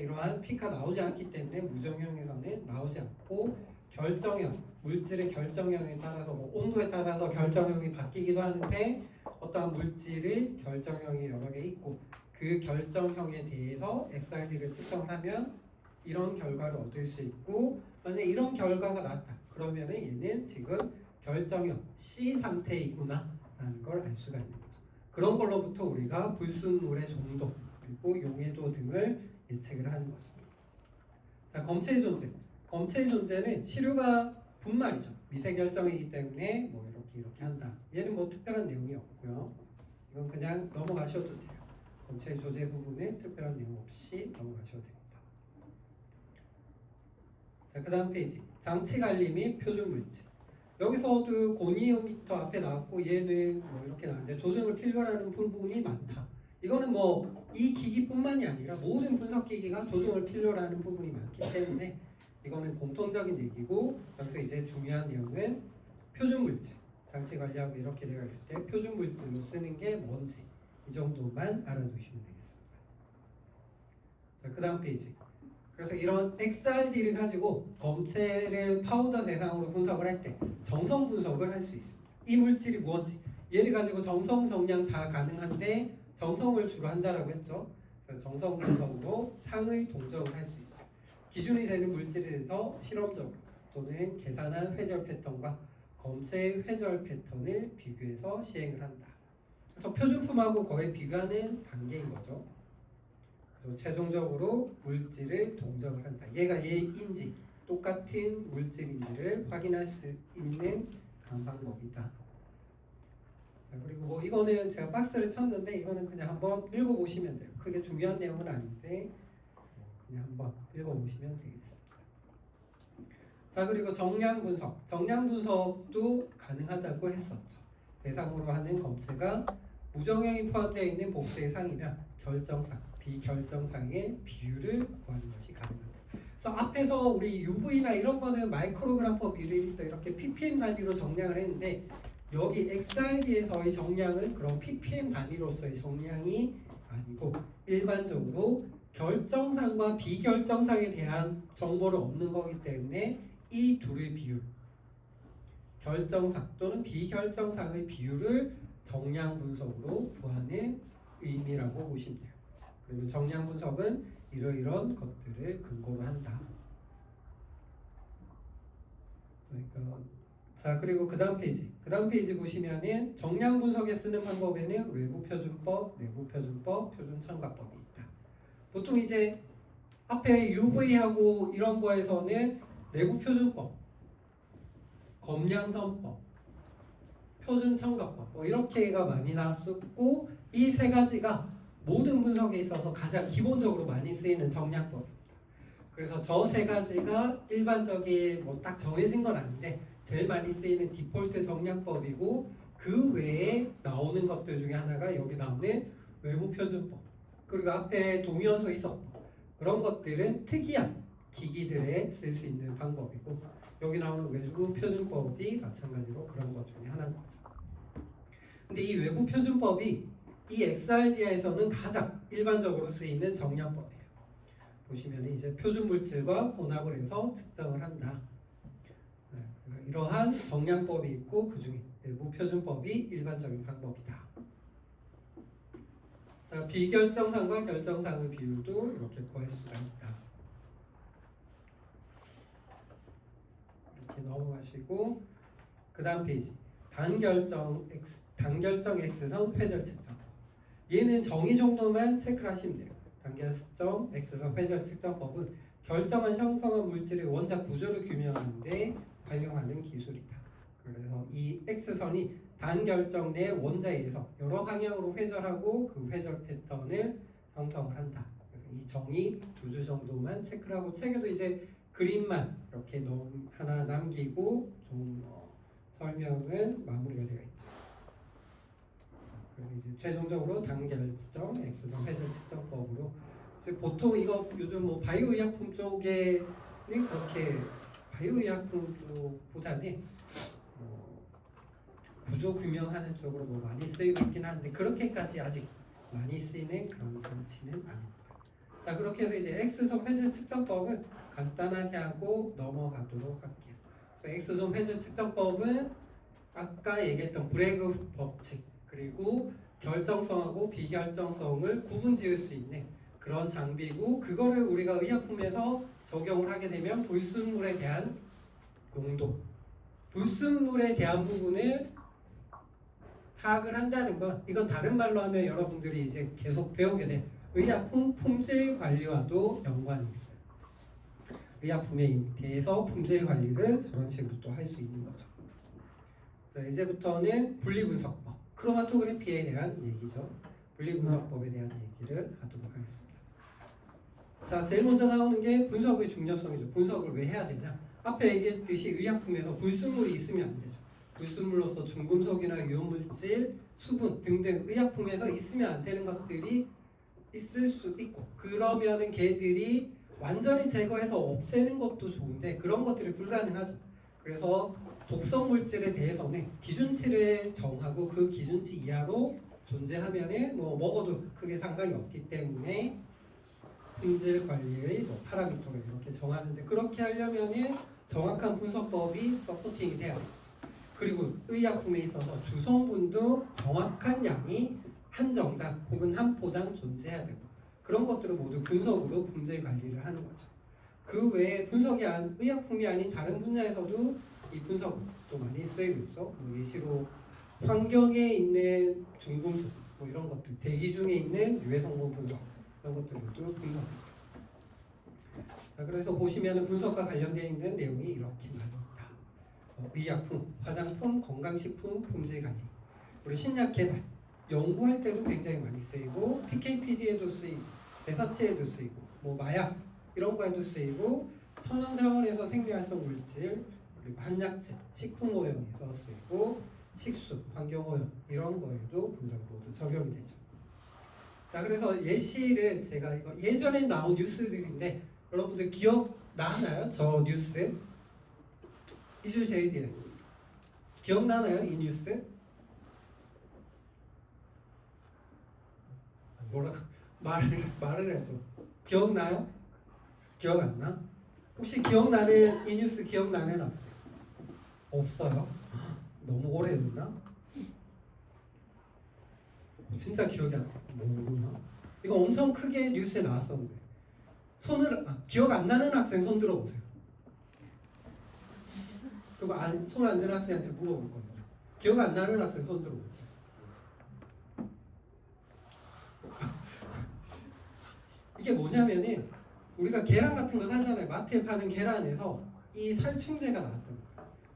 이러한 P가 나오지 않기 때문에 무정형에서는 나오지 않고 결정형, 물질의 결정형에 따라서 뭐 온도에 따라서 결정형이 바뀌기도 하는데 어떠한 물질의 결정형이 여러 개 있고 그 결정형에 대해서 XRD를 측정하면 이런 결과를 얻을 수 있고 만약에 이런 결과가 나왔다. 그러면은 얘는 지금 결정형 C 상태이구나 라는 걸 알 수가 있는 거죠. 그런 걸로부터 우리가 불순물의 정도 그리고 용해도 등을 예측을 하는 거죠. 자, 검체의 존재. 검체의 존재는 시류가 분말이죠. 미세 결정이기 때문에 뭐 이렇게 한다. 얘는 뭐 특별한 내용이 없고요. 이건 그냥 넘어가셔도 돼요. 검체의 조제 부분에 특별한 내용 없이 넘어가셔도 됩니다. 자, 그 다음 페이지. 장치 관리 및 표준 물질. 여기서도 고니오미터 앞에 나왔고 얘는 뭐 이렇게 나왔는데 조정을 필요로 하는 부분이 많다. 이거는 뭐 이 기기뿐만이 아니라 모든 분석 기기가 조정을 필요로 하는 부분이 많기 때문에 이거는 공통적인 얘기고 여기서 이제 중요한 내용은 표준 물질. 장치 관리하고 이렇게 되어 있을 때 표준 물질로 쓰는 게 뭔지 이 정도만 알아두시면 되겠습니다. 자, 그 다음 페이지. 그래서 이런 XRD를 가지고 검체를 파우더 대상으로 분석을 할 때 정성 분석을 할 수 있습니다. 이 물질이 무엇인지 얘를 가지고 정성, 정량 다 가능한데 정성을 주로 한다라고 했죠. 그래서 정성 분석으로 상의 동적을 할 수 있어요. 기준이 되는 물질에 대해서 실험적으로 또는 계산한 회절 패턴과 검체의 회절 패턴을 비교해서 시행을 한다. 그래서 표준품하고 거의 비교하는 단계인 거죠. 그래서 최종적으로 물질을 동정을 한다. 얘가 얘인지 똑같은 물질인지를 확인할 수 있는 그런 방법이다. 자, 그리고 뭐 이거는 제가 박스를 쳤는데 이거는 그냥 한번 읽어보시면 돼요. 크게 중요한 내용은 아닌데 그냥 한번 읽어보시면 되겠습니다. 자, 그리고 정량 분석. 정량 분석도 가능하다고 했었죠. 대상으로 하는 검체가 무정형이 포함되어 있는 복수의 상이면 결정상, 비결정상의 비율을 구하는 것이 가능합니다. 그래서 앞에서 우리 UV나 이런 거는 마이크로그램 퍼 밀리리터 이렇게 ppm 단위로 정량을 했는데 여기 XRD에서의 정량은 그런 ppm 단위로서의 정량이 아니고 일반적으로 결정상과 비결정상에 대한 정보를 얻는 거기 때문에 이 둘의 비율, 결정상 또는 비결정상의 비율을 정량 분석으로 구하는 의미라고 보시면 돼요. 그리고 정량 분석은 이러이러한 것들을 근거로 한다. 그러니까 자, 그리고 그 다음 페이지 보시면은 정량 분석에 쓰는 방법에는 외부 표준법, 내부 표준법, 표준 첨가법이 있다. 보통 이제 앞에 UV하고 이런 거에서는 내부 표준법, 검량선법, 표준 첨가법 뭐 이렇게가 많이 나왔었고 이 세 가지가 모든 분석에 있어서 가장 기본적으로 많이 쓰이는 정량법입니다. 그래서 저 세 가지가 일반적인 뭐 딱 정해진 건 아닌데 제일 많이 쓰이는 디폴트 정량법이고 그 외에 나오는 것들 중에 하나가 여기 나오는 외부 표준법 그리고 앞에 동위원소 이석법 그런 것들은 특이한 기기들에 쓸 수 있는 방법이고 여기 나오는 외부 표준법이 마찬가지로 그런 것 중에 하나인 거죠. 근데 이 외부 표준법이 이 XRD에서는 가장 일반적으로 쓰이는 정량법이에요. 보시면 이제 표준 물질과 혼합을 해서 측정을 한다. 이러한 정량법이 있고 그 중에 외부 표준법이 일반적인 방법이다. 자, 비결정상과 결정상의 비율도 이렇게 구할 수가 있다. 이렇게 넘어가시고 그 다음 페이지 단결정 X선 회절 측정. 얘는 정의 정도만 체크를 하시면 돼요. 단결점 X선 회절 측정법은 결정한 형성한 물질의 원자 구조를 규명하는데 활용하는 기술이다. 그래서 이 X선이 단결정 내 원자에 의해서 여러 방향으로 회절하고 그 회절 패턴을 형성을 한다. 그래서 이 정의 두 줄 정도만 체크를 하고 책에도 이제 그림만 이렇게 하나 남기고 좀 설명은 마무리가 되어 있죠. 그리고 이제 최종적으로 단결정 X선 회절 측정법으로 보통 이거 요즘 뭐 바이오의약품 쪽에는 그렇게 바이오의약품 쪽보다는 구조 규명하는 쪽으로 많이 쓰이고 있긴 한데 그렇게까지 아직 많이 쓰이는 그런 장치는 아닙니다. 자, 그렇게 해서 이제 X점 회질 측정법은 간단하게 하고 넘어가도록 할게요. 그래서 X점 회질 측정법은 아까 얘기했던 브레그 법칙 그리고 결정성하고 비결정성을 구분 지을 수 있는 그런 장비고, 그거를 우리가 의약품에서 적용을 하게 되면 불순물에 대한 농도, 불순물에 대한 부분을 파악을 한다는 건, 이건 다른 말로 하면 여러분들이 이제 계속 배우게 된 의약품 품질 관리와도 연관이 있어요. 의약품에 대해서 품질 관리를 저런 식으로 또 할 수 있는 거죠. 자, 이제부터는 분리분석법, 크로마토그래피에 대한 얘기죠. 분리분석법에 대한 얘기를 하도록 하겠습니다. 자, 제일 먼저 나오는 게 분석의 중요성이죠. 분석을 왜 해야 되냐? 앞에 얘기했듯이 의약품에서 불순물이 있으면 안 되죠. 불순물로서 중금속이나 유효물질, 수분 등등 의약품에서 있으면 안 되는 것들이 있을 수 있고, 그러면은 걔들이 완전히 제거해서 없애는 것도 좋은데 그런 것들이 불가능하죠. 그래서 독성 물질에 대해서는 기준치를 정하고 그 기준치 이하로 존재하면은 뭐 먹어도 크게 상관이 없기 때문에 품질 관리의 뭐 파라미터를 이렇게 정하는데, 그렇게 하려면은 정확한 분석법이 서포팅이 돼야 되겠죠. 그리고 의약품에 있어서 주성분도 정확한 양이 한 정당 혹은 한 포당 존재해야 되고, 그런 것들을 모두 분석으로 품질 관리를 하는 거죠. 그 외에 분석이 의약품이 아닌 다른 분야에서도 이 분석도 많이 쓰이고 있죠. 예시로 환경에 있는 중금속 뭐 이런 것들, 대기 중에 있는 유해 성분 분석, 이런 것들도 분석입니다. 자, 그래서 보시면 분석과 관련되어 있는 내용이 이렇게 나옵니다. 의약품, 화장품, 건강식품 품질 관리, 그리고 신약 개발, 연구할 때도 굉장히 많이 쓰이고, PK/PD에도 쓰이고, 대사체에도 쓰이고, 뭐 마약 이런 거에도 쓰이고, 천연 자원에서 생리활성 물질, 그리고 한약재, 식품 오염에서 쓰이고, 식수, 환경 오염 이런 거에도 분석 모두 적용이 되죠. 자, 그래서 예시를 제가 이거 예전에 나온 뉴스들인데 여러분들 기억 나나요? 저 뉴스? 이슈 JD 기억나나요? 이 뉴스? 뭐라고 말을 해줘. 기억나요? 기억 안 나? 혹시 기억나는 이 뉴스 기억나는 학생? 없어요? 너무 오래됐나? 진짜 기억이 안 나. 모르나? 이거 엄청 크게 뉴스에 나왔었는데. 기억 안 나는 학생 손 들어보세요. 그거 손 안 드는 학생한테 물어볼 거예요. 기억 안 나는 학생 손 들어보세요. 이게 뭐냐면은 우리가 계란 같은 거 사잖아요. 마트에 파는 계란에서 이 살충제가 나왔던 거예요.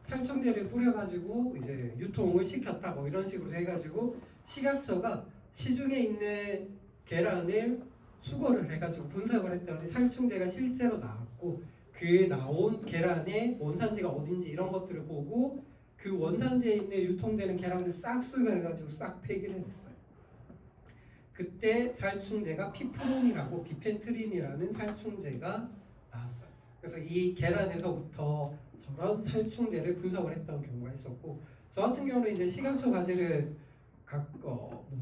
살충제를 뿌려가지고 이제 유통을 시켰다 뭐 이런 식으로 해가지고 식약처가 시중에 있는 계란을 수거를 해가지고 분석을 했더니 살충제가 실제로 나왔고, 그 나온 계란의 원산지가 어딘지 이런 것들을 보고 그 원산지에 있는 유통되는 계란을 싹 수거해가지고 싹 폐기를 했어요. 그때 살충제가 피프론이라고 비펜트린이라는 살충제가 나왔어요. 그래서 이 계란에서부터 저런 살충제를 분석을 했던 경우가 있었고, 저 같은 경우는 이제 식약처 과제를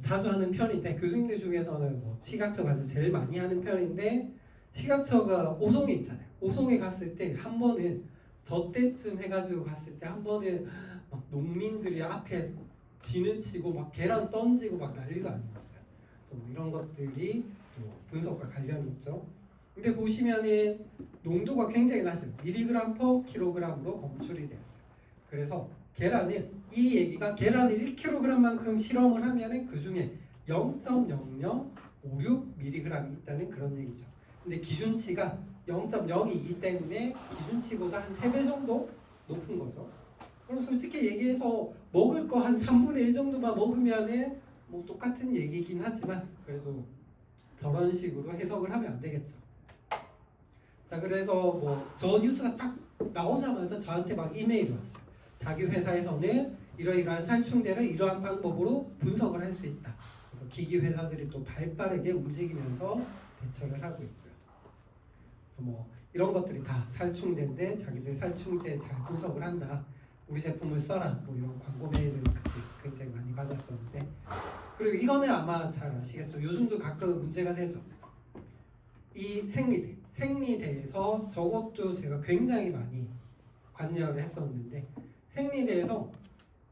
자주 하는 편인데, 교수님들 중에서는 뭐 식약처 과제 제일 많이 하는 편인데, 식약처가 오송에 있잖아요. 오송에 갔을 때 한 번은 저 때쯤 해가지고 갔을 때 한 번은 막 농민들이 앞에 지느치고 막 계란 던지고 막 난리도 아니었어요. 그래서 뭐 이런 것들이 또 분석과 관련이 있죠. 근데 보시면은 농도가 굉장히 낮아요. 미리그램 퍼 킬로그램으로 검출이 되었어요. 그래서 계란은 이 얘기가 계란을 1kg만큼 실험을 하면은 그 중에 0.0056mg이 있다는 그런 얘기죠. 근데 기준치가 0.0이기 때문에 기준치보다 한 3배 정도 높은 거죠. 그럼 솔직히 얘기해서 먹을 거 한 3분의 1 정도만 먹으면은 뭐 똑같은 얘기긴 하지만 그래도 저런 식으로 해석을 하면 안 되겠죠. 자, 그래서 뭐 저 뉴스가 딱 나오자마자 저한테 막 이메일이 왔어요. 자기 회사에서는 이러이러한 살충제를 이러한 방법으로 분석을 할 수 있다. 그래서 기기 회사들이 또 발빠르게 움직이면서 대처를 하고 있고요. 뭐 이런 것들이 다 살충제인데 자기들 살충제 잘 분석을 한다. 우리 제품을 써라. 뭐 이런 광고 메일을 그때 굉장히 많이 받았었는데, 그리고 이거는 아마 잘 아시겠죠. 요즘도 가끔 문제가 되죠. 이 이 생리대에서 저것도 제가 굉장히 많이 관여를 했었는데 생리대에서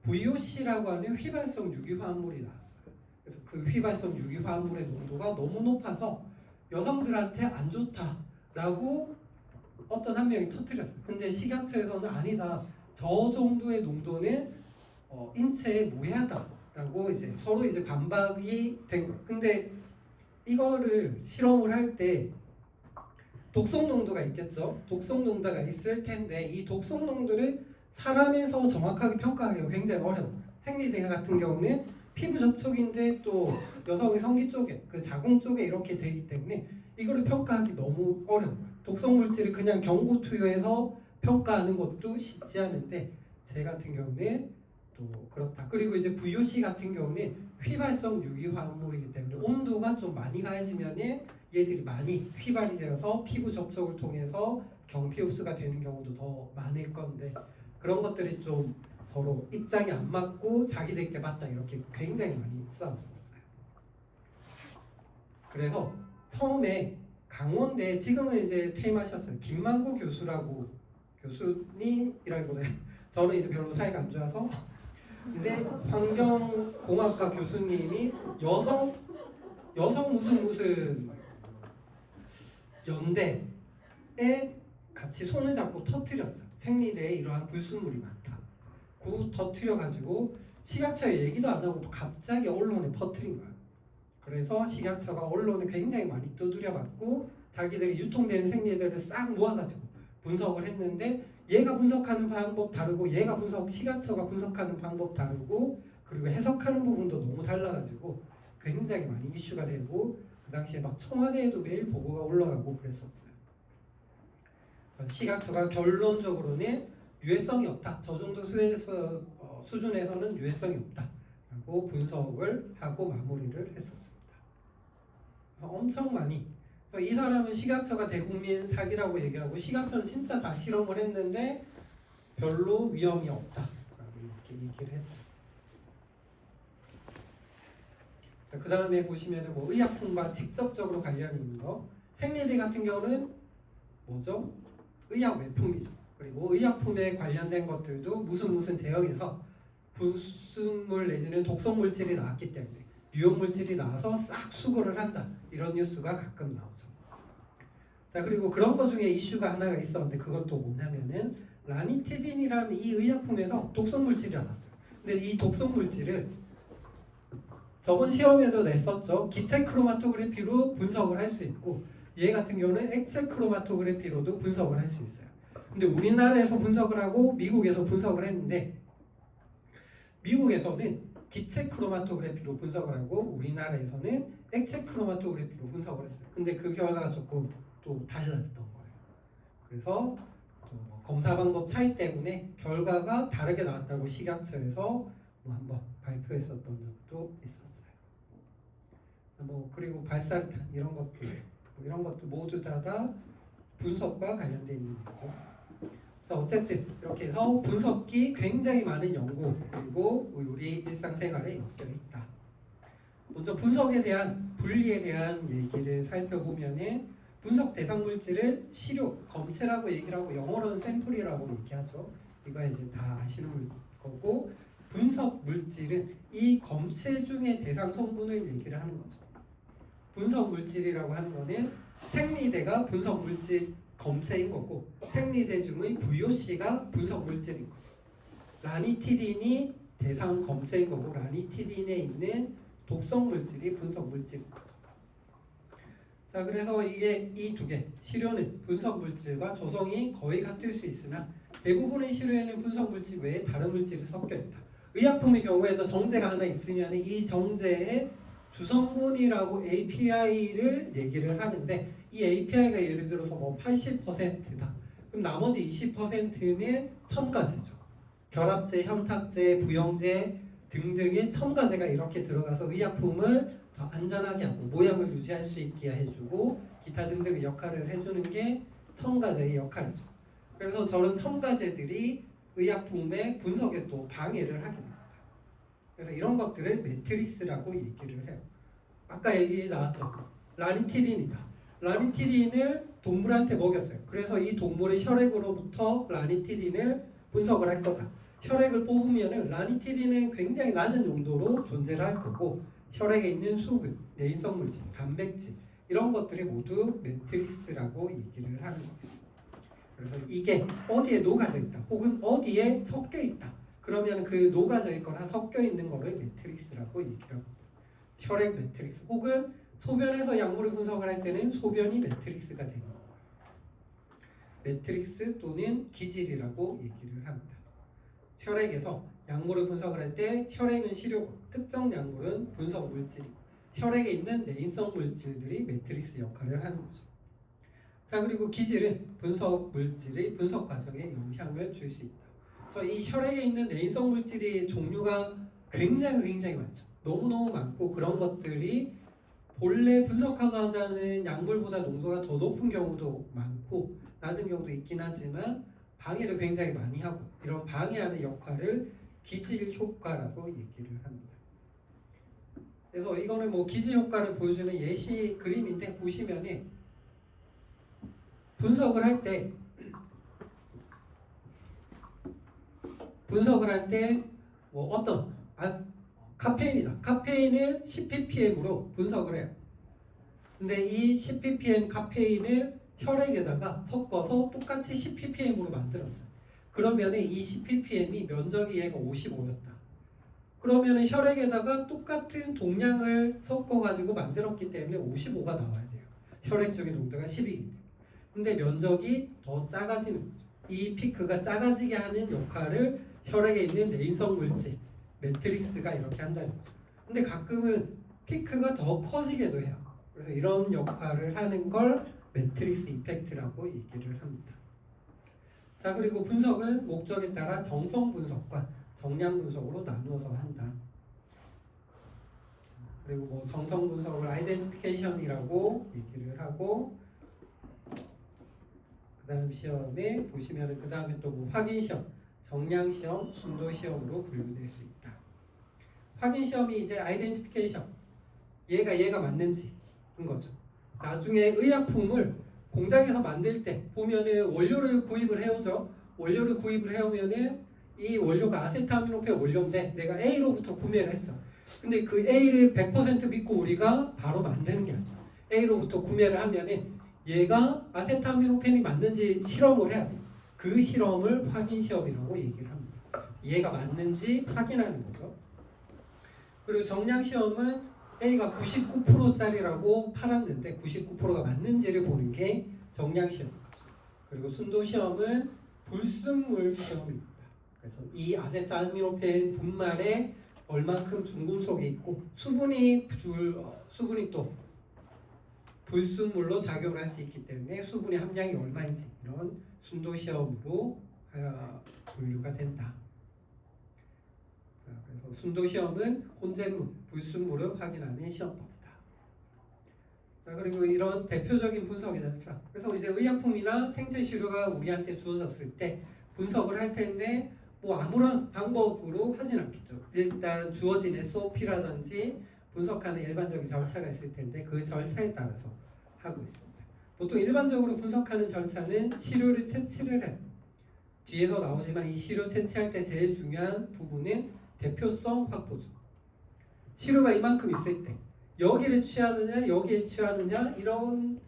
VOC라고 하는 휘발성 유기화합물이 나왔어요. 그래서 그 휘발성 유기화합물의 농도가 너무 높아서 여성들한테 안 좋다라고 어떤 한 명이 터뜨렸어요. 근데 식약처에서는 아니다. 저 정도의 농도는 인체에 무해하다라고 이제 서로 이제 반박이 된 거예요. 근데 이거를 실험을 할 때 독성 농도가 있겠죠. 독성 농도가 있을 텐데 이 독성 농도를 사람에서 정확하게 평가하기가 굉장히 어려워요. 생리대 같은 경우는 피부 접촉인데 또 여성의 성기 쪽에 그 자궁 쪽에 이렇게 되기 때문에 이거를 평가하기 너무 어려워요. 독성 물질을 그냥 경고 투여해서 평가하는 것도 쉽지 않은데 제 같은 경우는 또 그렇다. 그리고 이제 VOC 같은 경우는 휘발성 유기화합물이기 때문에 온도가 좀 많이 가해지면은 얘들이 많이 휘발이 되어서 피부 접촉을 통해서 경피 흡수가 되는 경우도 더 많을 건데 그런 것들이 좀 서로 입장이 안 맞고 자기들끼리 맞다 이렇게 굉장히 많이 싸웠었어요. 그래서 처음에 강원대 지금은 이제 퇴임하셨어요. 김만구 교수라고 교수님이라기보다 저는 이제 별로 사이가 안 좋아서 근데 환경공학과 교수님이 여성 무슨 연대에 같이 손을 잡고 터뜨렸어요. 생리대에 이러한 불순물이 많다. 그 터뜨려가지고 식약처에 얘기도 안 하고 갑자기 언론에 퍼뜨린 거예요. 그래서 식약처가 언론을 굉장히 많이 두드려봤고 자기들이 유통되는 생리대를 싹 모아가지고 분석을 했는데 얘가 분석하는 방법 다르고 식약처가 분석하는 방법 다르고 그리고 해석하는 부분도 너무 달라가지고 굉장히 많이 이슈가 되고 그 당시에 막 청와대에도 매일 보고가 올라가고 그랬었어요. 식약처가 결론적으로는 유해성이 없다. 저 정도 수준에서는 유해성이 없다라고 분석을 하고 마무리를 했었습니다. 그래서 엄청 많이. 그래서 이 사람은 식약처가 대국민 사기라고 얘기하고 식약처는 진짜 다 실험을 했는데 별로 위험이 없다라고 이렇게 얘기를 했죠. 그 다음에 보시면은 뭐 의약품과 직접적으로 관련 있는 거 생리대 같은 경우는 뭐죠? 의약 외품이죠. 그리고 의약품에 관련된 것들도 무슨 제형에서 불순물 내지는 독성 물질이 나왔기 때문에 유용 물질이 나와서 싹 수거를 한다 이런 뉴스가 가끔 나오죠. 자 그리고 그런 거 중에 이슈가 하나가 있었는데 그것도 뭐냐면은 라니티딘이라는 이 의약품에서 독성 물질이 나왔어요. 근데 이 독성 물질을 저번 시험에도 냈었죠. 기체 크로마토그래피로 분석을 할 수 있고 얘 같은 경우는 액체 크로마토그래피로도 분석을 할 수 있어요. 근데 우리나라에서 분석을 하고 미국에서 분석을 했는데 미국에서는 기체 크로마토그래피로 분석을 하고 우리나라에서는 액체 크로마토그래피로 분석을 했어요. 근데 그 결과가 조금 또 달랐던 거예요. 그래서 또 검사 방법 차이 때문에 결과가 다르게 나왔다고 식약처에서 뭐 한번 발표했었던 적도 있었어요. 뭐 그리고 발사탄 이런 것들 모두 다 분석과 관련된 있는 거죠. 그래서 어쨌든 이렇게 해서 분석기 굉장히 많은 연구 그리고 우리 일상생활에 엮여 있다. 먼저 분석에 대한 분리에 대한 얘기를 살펴보면은 분석 대상 물질을 시료, 검체라고 얘기를 하고 영어로는 샘플이라고 얘기하죠. 이거 이제 다 아시는 거고 분석 물질은 이 검체 중에 대상 성분을 얘기를 하는 거죠. 분석 물질이라고 하는 거는 생리대가 분석 물질 검체인 거고 생리대 중의 VOC가 분석 물질인 거죠. 라니티딘이 대상 검체인 거고 라니티딘에 있는 독성 물질이 분석 물질인 거죠. 자 그래서 이게 이 두 개 시료는 분석 물질과 조성이 거의 같을 수 있으나 대부분의 시료에는 분석 물질 외에 다른 물질이 섞여 있다. 의약품의 경우에도 정제가 하나 있으면 이 정제에 주성분이라고 API를 얘기를 하는데 이 API가 예를 들어서 뭐 80%다. 그럼 나머지 20%는 첨가제죠. 결합제, 현탁제, 부영제 등등의 첨가제가 이렇게 들어가서 의약품을 더 안전하게 하고 모양을 유지할 수 있게 해주고 기타 등등의 역할을 해주는 게 첨가제의 역할이죠. 그래서 저런 첨가제들이 의약품의 분석에 또 방해를 하게 됩니다. 그래서 이런 것들을 매트릭스라고 얘기를 해요. 아까 얘기 나왔던 라니티딘이다. 라니티딘을 동물한테 먹였어요. 그래서 이 동물의 혈액으로부터 라니티딘을 분석을 할 거다. 혈액을 뽑으면은 라니티딘은 굉장히 낮은 용도로 존재를 할 거고 혈액에 있는 수분, 내인성 물질, 단백질 이런 것들이 모두 매트릭스라고 얘기를 하는 거예요. 그래서 이게 어디에 녹아져 있다 혹은 어디에 섞여 있다 그러면 그 녹아져 있거나 섞여 있는 거를 매트릭스라고 얘기를 합니다. 혈액 매트릭스 혹은 소변에서 약물을 분석을 할 때는 소변이 매트릭스가 되는 거예요. 매트릭스 또는 기질이라고 얘기를 합니다. 혈액에서 약물을 분석을 할 때 혈액은 시료고 특정 약물은 분석 물질이고 혈액에 있는 내인성 물질들이 매트릭스 역할을 하는 거죠. 자, 그리고 기질은 분석 물질의 분석 과정에 영향을 줄 수 있다. 그래서 이 혈액에 있는 내인성 물질이 종류가 굉장히 많죠. 너무너무 많고 그런 것들이 본래 분석하고자 하는 약물보다 농도가 더 높은 경우도 많고 낮은 경우도 있긴 하지만 방해를 굉장히 많이 하고 이런 방해하는 역할을 기질 효과라고 얘기를 합니다. 그래서 이거는 뭐 기질 효과를 보여주는 예시 그림인데 보시면은 분석을 할 때 뭐 어떤 카페인이다. 카페인을 10ppm으로 분석을 해요. 근데 이 10ppm 카페인을 혈액에다가 섞어서 똑같이 10ppm으로 만들었어요. 그러면 이 10ppm이 면적이 얘가 55였다. 그러면 혈액에다가 똑같은 동량을 섞어가지고 만들었기 때문에 55가 나와야 돼요. 혈액 쪽의 농도가 10이기 때문에. 근데 면적이 더 작아지는 거죠. 이 피크가 작아지게 하는 역할을 혈액에 있는 내인성 물질, 매트릭스가 이렇게 한다는 거죠. 근데 가끔은 피크가 더 커지게도 해요. 그래서 이런 역할을 하는 걸 매트릭스 이펙트라고 얘기를 합니다. 자, 그리고 분석은 목적에 따라 정성 분석과 정량 분석으로 나누어서 한다. 그리고 뭐 정성 분석을 아이덴티피케이션이라고 얘기를 하고 그 다음 시험에 보시면은 그 다음에 또 뭐 확인 시험, 정량 시험, 순도 시험으로 분류될 수 있다. 확인 시험이 이제 아이덴티피케이션, 얘가 맞는지 인 거죠. 나중에 의약품을 공장에서 만들 때 보면은 원료를 구입을 해오죠. 원료를 구입을 해오면은 이 원료가 아세트아미노펜 원료인데 내가 A로부터 구매를 했어. 근데 그 A를 100% 믿고 우리가 바로 만드는 게 아니야. A로부터 구매를 하면은 얘가 아세트아미노펜이 맞는지 실험을 해야 돼. 그 실험을 확인 시험이라고 얘기를 합니다. 얘가 맞는지 확인하는 거죠. 그리고 정량 시험은 A가 99%짜리라고 팔았는데 99%가 맞는지를 보는 게 정량 시험인 거죠. 그리고 순도 시험은 불순물 시험입니다. 그래서 이 아세트아미노펜 분말에 얼만큼 중금속이 있고 수분이 또 불순물로 작용을 할 수 있기 때문에 수분의 함량이 얼마인지 이런 순도 시험으로 분류가 된다. 자, 그래서 순도 시험은 혼재물, 불순물을 확인하는 시험법이다. 자, 그리고 이런 대표적인 분석의 절차. 그래서 이제 의약품이나 생체 시료가 우리한테 주어졌을 때 분석을 할 텐데 뭐 아무런 방법으로 하진 않겠죠. 일단 주어진 SOP라든지 분석하는 일반적인 절차가 있을 텐데 그 절차에 따라서 하고 있습니다. 보통 일반적으로 분석하는 절차는 시료를 채취를 해요. 뒤에서 나오지만 이 시료 채취할 때 제일 중요한 부분은 대표성 확보죠. 시료가 이만큼 있을 때 여기를 취하느냐 여기에 취하느냐 이런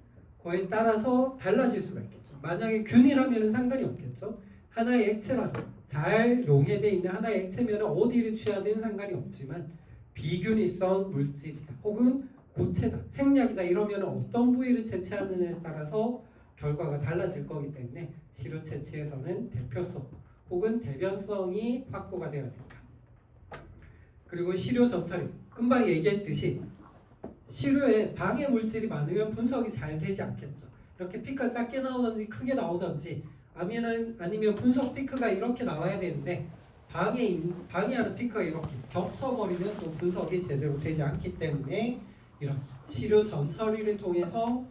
거에 따라서 달라질 수가 있겠죠. 만약에 균이라면 상관이 없겠죠. 하나의 액체라서 잘 용해되어 있는 하나의 액체면 어디를 취하든 상관이 없지만 비균일성 물질이다 혹은 고체다 생약이다 이러면 어떤 부위를 채취하느냐에 따라서 결과가 달라질 거기 때문에 시료 채취에서는 대표성 혹은 대변성이 확보가 되어야 된다. 그리고 시료 전처리 금방 얘기했듯이 시료에 방해 물질이 많으면 분석이 잘 되지 않겠죠. 이렇게 피크가 작게 나오든지 크게 나오든지 아니면 분석 피크가 이렇게 나와야 되는데 방해하는 피크가 이렇게 겹쳐버리면 또 분석이 제대로 되지 않기 때문에 이런 시료 전처리를 통해서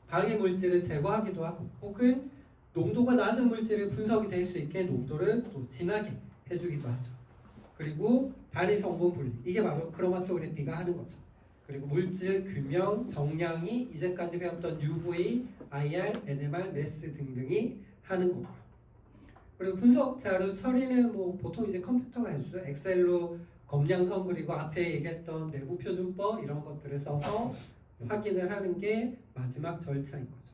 방해 물질을 제거하기도 하고 혹은 농도가 낮은 물질을 분석이 될 수 있게 농도를 또 진하게 해주기도 하죠. 그리고 단일 성분 분리 이게 바로 크로마토그래피가 하는 거죠. 그리고 물질 규명, 정량이 이제까지 배웠던 UV, IR, NMR, MES 등등이 하는 거고요. 그리고 분석 자료 처리는 뭐 보통 이제 컴퓨터가 해주죠. 엑셀로 검량성 그리고 앞에 얘기했던 내부 표준법 이런 것들을 써서 확인을 하는 게 마지막 절차인 거죠.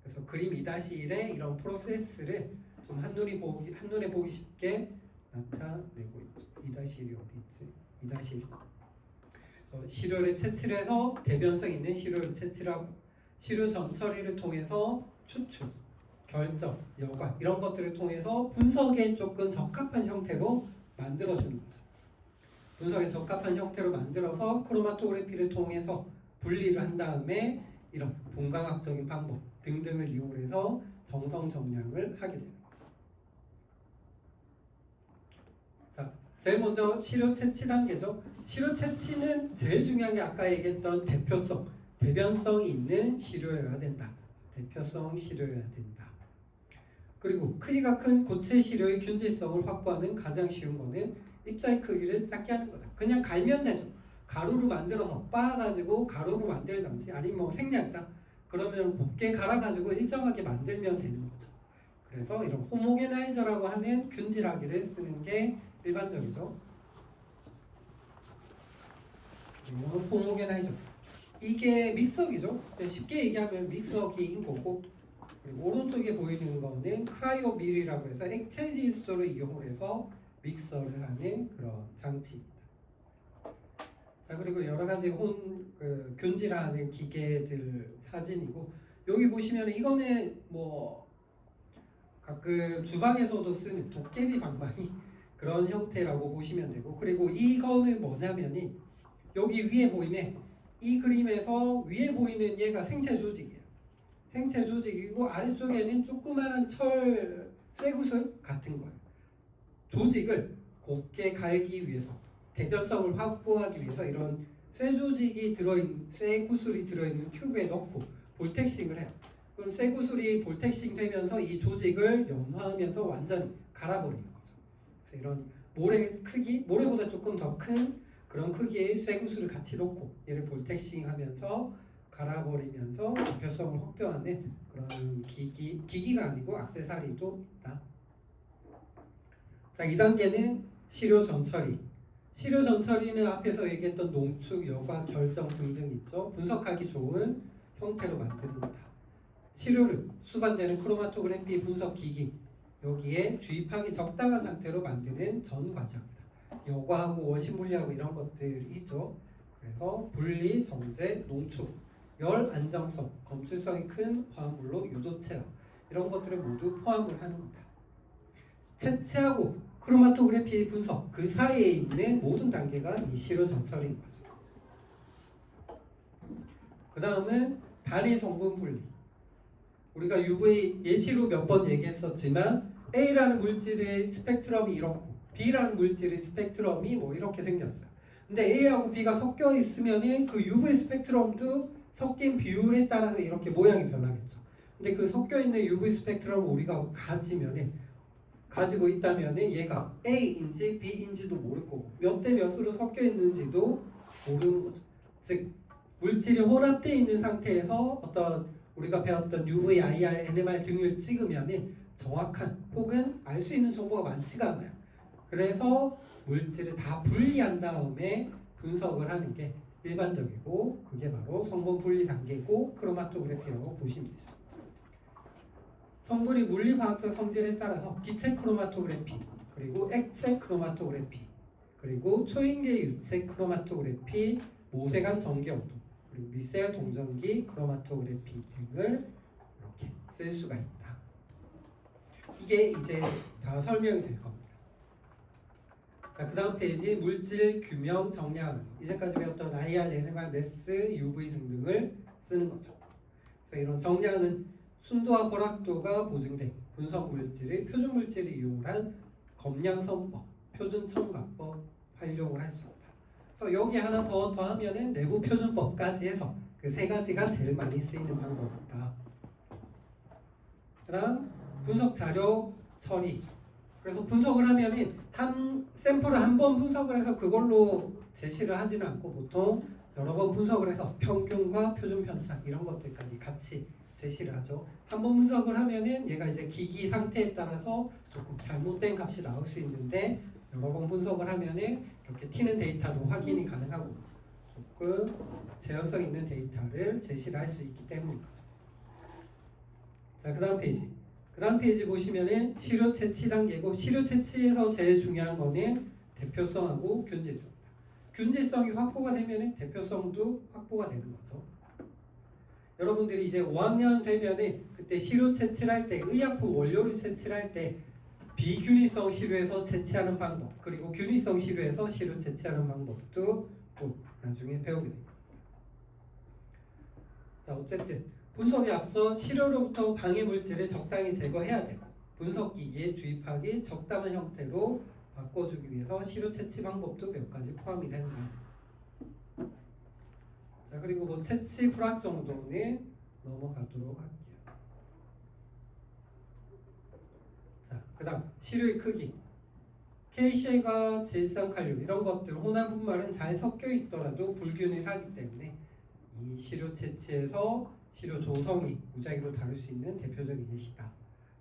그래서 그림 2-1의 이런 프로세스를 좀 한눈에 보기 쉽게 나타내고 있죠. 2-1이 어디 있지? 2-1. 그래서 시료를 채취를 해서 대변성 있는 시료를 채취하고 시료 전처리를 통해서 추출, 결정, 여과 이런 것들을 통해서 분석에 조금 적합한 형태로 만들어주는 거죠. 분석에 적합한 형태로 만들어서 크로마토그래피를 통해서 분리를 한 다음에 이런 분광학적인 방법 등등을 이용해서 정성 정량을 하게 됩니다. 자, 제일 먼저 시료 채취 단계죠. 시료 채취는 제일 중요한 게 아까 얘기했던 대표성, 대변성이 있는 시료여야 된다. 대표성 시료여야 된다. 그리고 크기가 큰 고체 시료의 균질성을 확보하는 가장 쉬운 거는 입자의 크기를 작게 하는 거다. 그냥 갈면 되죠. 가루로 만들어서 빻아가지고 가루로 만들든지 아니면 뭐 생략이다. 그러면 곱게 갈아가지고 일정하게 만들면 되는 거죠. 그래서 이런 호모게나이저라고 하는 균질하기를 쓰는 게 일반적이죠. 호모게나이저. 이게 믹서기죠. 쉽게 얘기하면 믹서기인 거고, 그리고 오른쪽에 보이는 거는 크라이오밀이라고 해서 액체 질소를 이용해서 믹서를 하는 그런 장치입니다. 자, 그리고 여러 가지 균질하는 기계들 사진이고, 여기 보시면 이거는 뭐 가끔 주방에서도 쓰는 도깨비 방망이 그런 형태라고 보시면 되고, 그리고 이거는 뭐냐면이 여기 위에 보이는 이 그림에서 위에 보이는 얘가 생체 조직이에요. 생체 조직이고 아래쪽에는 조그마한 철 쇠구슬 같은 거예요. 조직을 곱게 갈기 위해서 대변성을 확보하기 위해서 이런 쇠조직이 들어있는 쇠구슬이 들어있는 큐브에 넣고 볼텍싱을 해요. 그럼 쇠구슬이 볼텍싱 되면서 이 조직을 연화하면서 완전히 갈아버리는 거죠. 그래서 이런 모래 크기, 모래보다 조금 더 큰 그런 크기의 쇠구슬을 같이 넣고 얘를 볼텍싱하면서 갈아버리면서 대표성을 확보하는 그런 기기가 아니고 액세서리도 있다. 자, 2단계는 시료 전처리. 시료 전처리는 앞에서 얘기했던 농축, 여과, 결정 등등 있죠. 분석하기 좋은 형태로 만드는 거다. 시료를 수반되는 크로마토그래피 분석 기기 여기에 주입하기 적당한 상태로 만드는 전 과정이다. 여과하고 원심 분리하고 이런 것들이 있죠. 그래서 분리, 정제, 농축, 열 안정성, 검출성이 큰 화합물로 유도체화 이런 것들을 모두 포함을 하는 겁니다. 채취하고 크로마토그래피 분석 그 사이에 있는 모든 단계가 이 시료 전처리인 거죠. 그 다음은 단일 성분 분리. 우리가 UV 예시로 몇 번 얘기했었지만 A라는 물질의 스펙트럼이 이렇고 B라는 물질의 스펙트럼이 뭐 이렇게 생겼어요. 근데 A하고 B가 섞여 있으면 그 UV 스펙트럼도 섞인 비율에 따라서 이렇게 모양이 변하겠죠. 근데 그 섞여 있는 UV 스펙트럼을 우리가 가지고 있다면 얘가 A인지 B인지도 모를 거고 몇 대 몇으로 섞여 있는지도 모르는 거죠. 즉 물질이 혼합되어 있는 상태에서 어떤 우리가 배웠던 UV, IR, NMR 등을 찍으면 정확한 혹은 알 수 있는 정보가 많지가 않아요. 그래서 물질을 다 분리한 다음에 분석을 하는 게 일반적이고 그게 바로 성분 분리 단계고 크로마토그래피라고 보시면 되겠습니다. 성분이 물리화학적 성질에 따라서 기체 크로마토그래피 그리고 액체 크로마토그래피 그리고 초인계 유체 크로마토그래피 모세관 전기영도 그리고 미세열 동전기 크로마토그래피 등을 이렇게 쓸 수가 있다. 이게 이제 다 설명이 될 겁니다. 자, 그 다음 페이지 물질 규명 정량 이제까지 배웠던 IR, NMR, MES, UV 등등을 쓰는 거죠. 그래서 이런 정량은 순도와 벌학도가 보증된 분석 물질의 표준 물질을 이용한 검량선법, 표준 첨가법 활용을 할 수 있다. 그래서 여기 하나 더 더하면은 내부 표준법까지 해서 그 세 가지가 제일 많이 쓰이는 방법이다. 그다음 분석 자료 처리. 그래서 분석을 하면은 한 샘플을 한 번 분석을 해서 그걸로 제시를 하지는 않고 보통 여러 번 분석을 해서 평균과 표준 편차 이런 것들까지 같이 제시를 하죠. 한 번 분석을 하면은 얘가 이제 기기 상태에 따라서 조금 잘못된 값이 나올 수 있는데 여러 번 분석을 하면은 이렇게 튀는 데이터도 확인이 가능하고 조금 재현성 있는 데이터를 제시를 할 수 있기 때문인 거죠. 자, 그 다음 페이지. 그 다음 페이지 보시면은 시료 채취 단계고, 시료 채취에서 제일 중요한 거는 대표성하고 균질성. 균질성이 확보가 되면은 대표성도 확보가 되는 거죠. 여러분들이 이제 5학년 되면은 그때 시료 채취를 할 때, 의약품 원료를 채취를 할 때 비균일성 시료에서 채취하는 방법, 그리고 균일성 시료에서 시료 채취하는 방법도 또 나중에 배우게 될 겁니다. 자, 어쨌든 분석에 앞서 시료로부터 방해 물질을 적당히 제거해야 되고, 분석기기에 주입하기 적당한 형태로 바꿔주기 위해서 시료 채취 방법도 몇 가지 포함이 된다. 자, 그리고 뭐 채취 불확 정도는 넘어가도록 할게요. 자, 그다음 시료의 크기. KCl과 질산칼륨 이런 것들 혼합 분말은 잘 섞여 있더라도 불균일하기 때문에 이 시료 채취에서 시료 조성이 무작위로 다를 수 있는 대표적인 예시다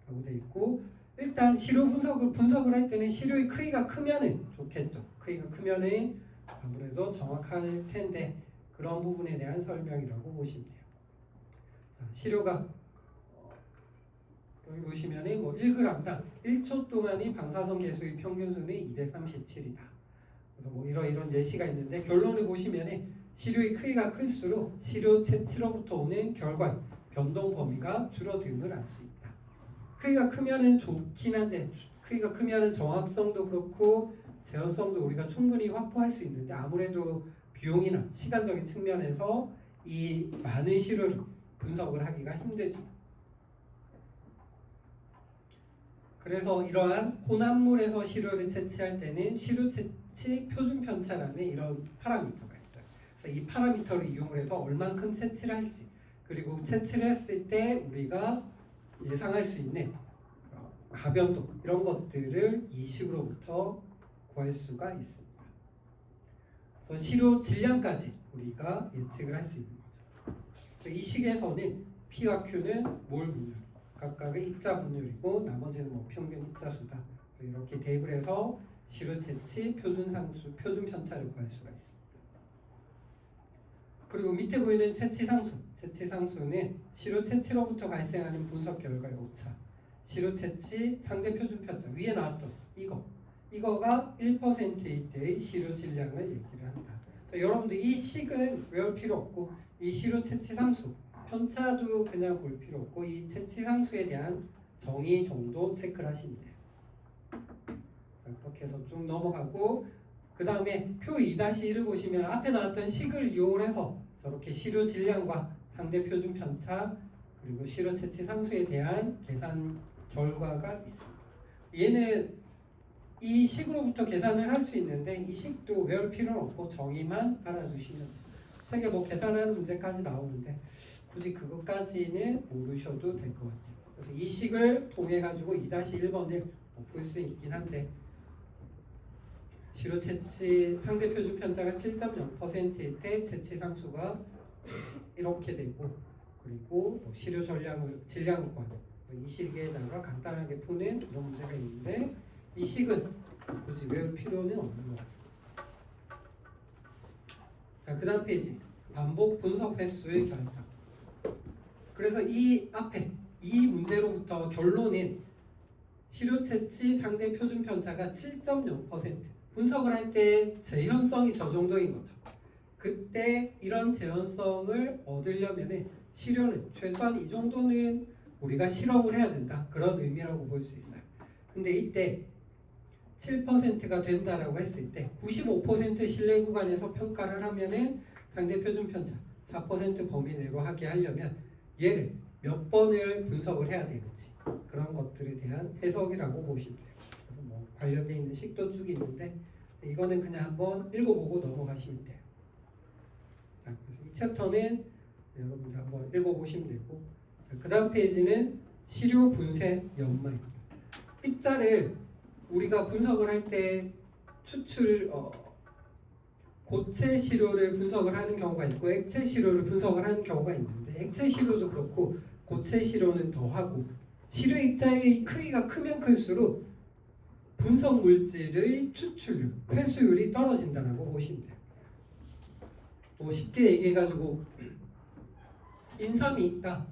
라고 되어 있고, 일단 시료 분석을 할 때는 시료의 크기가 크면은 좋겠죠. 크기가 크면은 아무래도 정확할 텐데 그런 부분에 대한 설명이라고 보시면 돼요. 자, 시료가 여기 보시면은 뭐 1g당 1초 동안의 방사선 개수의 평균수는 237이다. 그래서 뭐 이런 예시가 있는데 결론을 보시면은 시료의 크기가 클수록 시료 채취로부터 오는 결과의 변동 범위가 줄어듦을 알 수 있다. 크기가 크면은 좋긴 한데 크기가 크면은 정확성도 그렇고 재현성도 우리가 충분히 확보할 수 있는데 아무래도 비용이나 시간적인 측면에서 이 많은 시료를 분석을 하기가 힘들죠. 그래서 이러한 혼합물에서 시료를 채취할 때는 시료 채취 표준 편차라는 이런 파라미터가 있어요. 그래서 이 파라미터를 이용을 해서 얼만큼 채취를 할지, 그리고 채취를 했을 때 우리가 예상할 수 있는 가변도 이런 것들을 이 식으로부터 구할 수가 있습니다. 그래서 시료 질량까지 우리가 예측을 할 수 있는 거죠. 그래서 이 식에서는 P와 Q는 몰 분율, 각각의 입자 분율이고 나머지는 뭐 평균 입자 수다. 이렇게 대입을 해서 시료 채취 표준 상수, 표준 편차를 구할 수가 있습니다. 그리고 밑에 보이는 채취 상수, 채취 상수는 시료 채취로부터 발생하는 분석 결과의 오차, 시료 채취 상대 표준 편차, 위에 나왔던 이거가 1%일 때의 시료 질량을 얘기를 한다. 여러분들 이 식은 외울 필요 없고 이 시료 채취 상수 편차도 그냥 볼 필요 없고 이 채취 상수에 대한 정의 정도 체크를 하시면 돼요. 자, 그렇게 해서 쭉 넘어가고 그 다음에 표 2-1을 보시면 앞에 나왔던 식을 이용해서 저렇게 시료 질량과 상대 표준 편차 그리고 시료 채취 상수에 대한 계산 결과가 있습니다. 얘는 이 식으로부터 계산을 할 수 있는데 이 식도 외울 필요는 없고 정의만 알아두시면 돼요. 책에 뭐 계산하는 문제까지 나오는데 굳이 그것까지는 모르셔도 될 것 같아요. 그래서 이 식을 통해 가지고 2-1번을 볼 수 있긴 한데 시료 채취 상대 표준 편차가 7.0%일 때 채취 상수가 이렇게 되고 그리고 시료 질량을 구하는 이 식에다가 간단하게 푸는 이런 문제가 있는데 이 식은 굳이 외울 필요는 없는 것 같습니다. 자, 그 다음 페이지 반복 분석 횟수의 결정. 그래서 이 앞에 이 문제로부터 결론은 시료 채취 상대 표준 편차가 7.0% 분석을 할 때 재현성이 저 정도인 거죠. 그때 이런 재현성을 얻으려면 시료는 최소한 이 정도는 우리가 실험을 해야 된다 그런 의미라고 볼 수 있어요. 근데 이때 7%가 된다라고 했을 때 95% 신뢰 구간에서 평가를 하면은 상대 표준 편차 4% 범위 내로 하게 하려면 얘를 몇 번을 분석을 해야 되는지 그런 것들에 대한 해석이라고 보시면 돼요. 그래서 뭐 관련되어 있는 식도 쭉 있는데 이거는 그냥 한번 읽어보고 넘어가시면 돼요. 자, 그래서 이 챕터는 여러분들 한번 읽어보시면 되고, 그 다음 페이지는 시료 분쇄 연마입니다. 입자를 우리가 분석을 할 때 추출 고체 시료를 분석을 하는 경우가 있고 액체 시료를 분석을 하는 경우가 있는데 액체 시료도 그렇고 고체 시료는 더하고 시료 입자의 크기가 크면 클수록 분석 물질의 추출률, 회수율이 떨어진다고 보시면 돼요. 뭐 쉽게 얘기해가지고 인삼이 있다.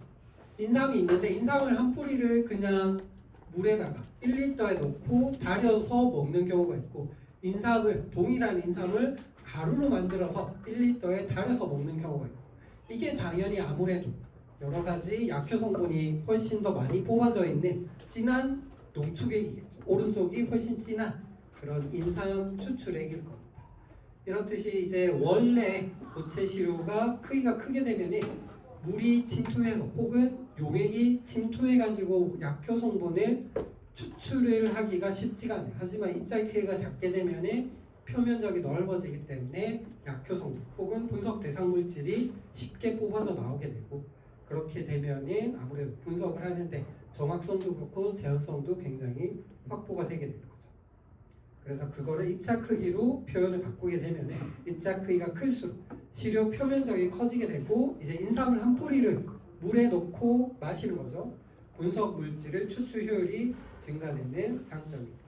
인삼이 있는데 인삼을 한 뿌리를 그냥 물에다가 1리터에 넣고 달여서 먹는 경우가 있고 인삼을 동일한 인삼을 가루로 만들어서 1리터에 달여서 먹는 경우가 있고 이게 당연히 아무래도 여러 가지 약효 성분이 훨씬 더 많이 뽑아져 있는 진한 농축액이겠죠. 오른쪽이 훨씬 진한 그런 인삼 추출액일 겁니다. 이렇듯이 이제 원래 고체 시료가 크기가 크게 되면은 물이 침투해서 혹은 용액이 침투해가지고 약효 성분을 추출을 하기가 쉽지가 않아요. 하지만 입자의 크기가 작게 되면은 표면적이 넓어지기 때문에 약효 성분 혹은 분석 대상 물질이 쉽게 뽑아져 나오게 되고 그렇게 되면은 아무래도 분석을 하는데 정확성도 그렇고 제한성도 굉장히 확보가 되게 되는 거죠. 그래서 그거를 입자 크기로 표현을 바꾸게 되면 입자 크기가 클수록 시료 표면적이 커지게 되고 이제 인삼을 한 뿌리를 물에 넣고 마시는 거죠. 분석 물질의 추출 효율이 증가되는 장점입니다.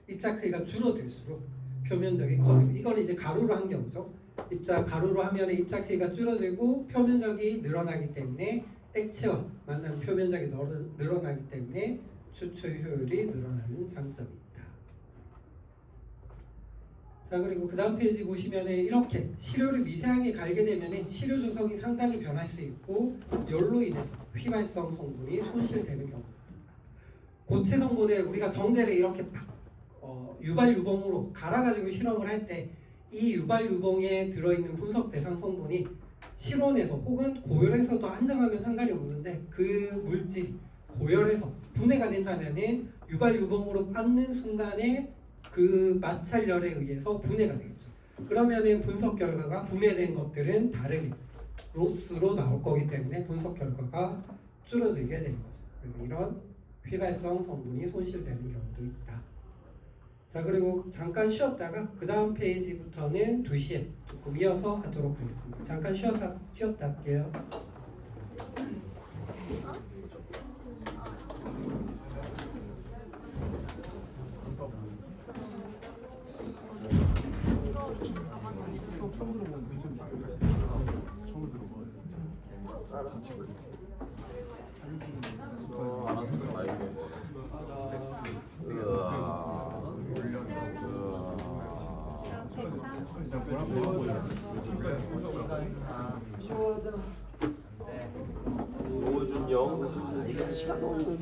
입자 크기가 줄어들수록 표면적이 커지고 이건 이제 가루로 한 경우죠. 입자 가루로 하면 입자 크기가 줄어들고 표면적이 늘어나기 때문에 액체와 만나면 표면적이 늘어나기 때문에 추출 효율이 늘어나는 장점입니다. 자 그리고 그 다음 페이지 보시면 이렇게 시료를 미세하게 갈게 되면 시료 조성이 상당히 변할 수 있고 열로 인해서 휘발성 성분이 손실되는 경우입니다. 고체 성분을 우리가 정제를 이렇게 유발 유봉으로 갈아가지고 실험을 할 때 이 유발 유봉에 들어있는 분석 대상 성분이 실온에서 혹은 고열에서도 한정하면 상관이 없는데 그 물질이 고열에서 분해가 된다면은 유발 유봉으로 빻는 순간에 그 마찰열에 의해서 분해가 되겠죠. 그러면은 분석 결과가 분해된 것들은 다르게 로스로 나올 거기 때문에 분석 결과가 줄어들게 되는 거죠. 그리고 이런 휘발성 성분이 손실되는 경우도 있다. 자 그리고 잠깐 쉬었다가 그 다음 페이지부터는 2시에 조금 이어서 하도록 하겠습니다. 잠깐 쉬었다 할게요. 오준영 시간 없는